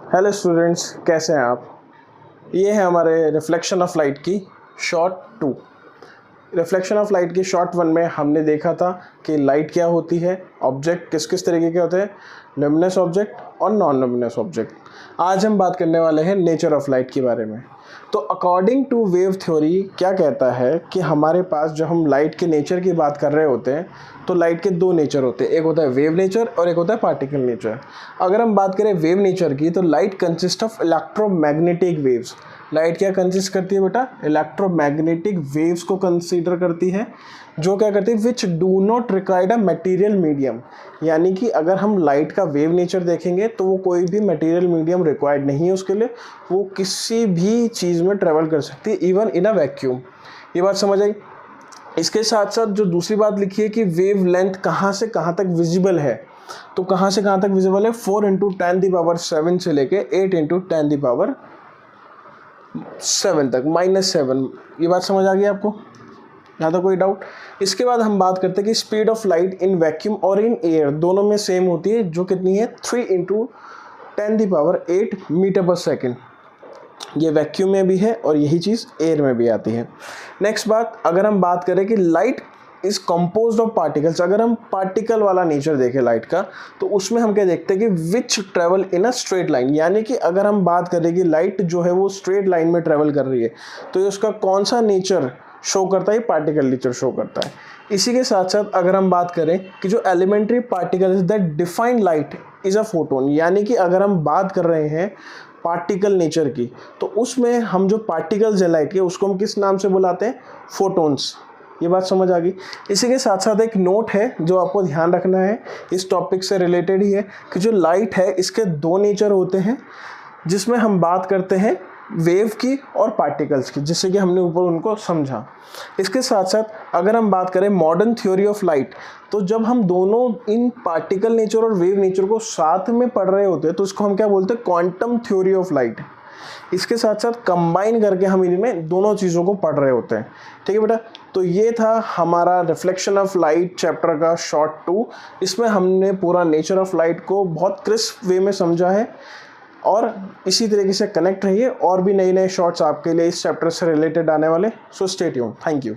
Hello students, कैसे हैं आप। ये है हमारे रिफ्लेक्शन ऑफ लाइट की शॉर्ट 2। रिफ्लेक्शन ऑफ लाइट की शॉर्ट 1 में हमने देखा था कि लाइट क्या होती है, ऑब्जेक्ट किस किस तरीके के होते हैं, लुमिनस ऑब्जेक्ट और नॉन लुमिनस ऑब्जेक्ट। आज हम बात करने वाले हैं नेचर ऑफ लाइट के बारे में। तो अकॉर्डिंग टू वेव थ्योरी क्या कहता है कि हमारे पास जब हम लाइट के नेचर की बात कर रहे होते हैं तो लाइट के दो नेचर होते हैं, एक होता है वेव नेचर और एक होता है पार्टिकल नेचर। अगर हम बात करें वेव नेचर की तो light consist of electromagnetic waves. Light क्या कंसिस्ट करती है बेटा, इलेक्ट्रोमैग्नेटिक वेव्स को कंसीडर करती है, जो क्या करती है which do not required a material medium. यानी कि अगर हम लाइट का वेव नेचर देखेंगे तो वो कोई भी मटेरियल मीडियम रिक्वायर्ड नहीं है उसके लिए, वो किसी भी चीज़ में ट्रेवल कर सकती है, इवन इन अ वैक्यूम। ये बात समझ आई। इसके साथ साथ जो दूसरी बात लिखी है कि वेव लेंथ कहाँ से कहाँ तक विजिबल है, तो कहाँ से कहाँ तक विजिबल है, 4 × 10⁻⁷ से लेके 8 × 10⁻⁷ तक, -7। ये बात समझ आ गई आपको, यहाँ तो कोई डाउट। इसके बाद हम बात करते हैं कि speed of light in vacuum और इन एयर दोनों में सेम होती है, जो कितनी है 3 × 10⁸ मीटर/सेकंड। ये वैक्यूम में भी है और यही चीज़ एयर में भी आती है। नेक्स्ट बात, अगर हम बात करें कि light is composed of particles, अगर हम पार्टिकल वाला नेचर देखें लाइट का तो उसमें हम क्या देखते हैं कि which travel in a straight line. यानी कि अगर हम बात करें कि लाइट जो है वो स्ट्रेट लाइन में ट्रेवल कर रही है तो ये उसका कौन सा नेचर शो करता है, पार्टिकल नेचर शो करता है। इसी के साथ साथ अगर हम बात करें कि जो elementary particle that define light is a photon, यानी कि अगर हम बात कर रहे हैं पार्टिकल नेचर की तो उसमें हम जो पार्टिकल्स है लाइट के उसको हम किस नाम से बुलाते हैं, फोटोन्स। ये बात समझ आ गई। इसी के साथ साथ एक नोट है जो आपको ध्यान रखना है, इस टॉपिक से रिलेटेड ही है, कि जो लाइट है इसके दो नेचर होते हैं, जिसमें हम बात करते हैं वेव की और पार्टिकल्स की, जिससे कि हमने ऊपर उनको समझा। इसके साथ साथ अगर हम बात करें मॉडर्न थ्योरी ऑफ लाइट, तो जब हम दोनों इन पार्टिकल नेचर और वेव नेचर को साथ में पढ़ रहे होते हैं तो इसको हम क्या बोलते हैं, क्वांटम थ्योरी ऑफ लाइट। इसके साथ साथ कंबाइन करके हम इनमें दोनों चीज़ों को पढ़ रहे होते हैं। ठीक है बेटा, तो ये था हमारा रिफ्लेक्शन ऑफ लाइट चैप्टर का शॉर्ट 2। इसमें हमने पूरा नेचर ऑफ लाइट को बहुत क्रिस्प वे में समझा है और इसी तरीके से कनेक्ट रहिए, और भी नए नए शॉर्ट्स आपके लिए इस चैप्टर से रिलेटेड आने वाले। So stay tuned. Thank you.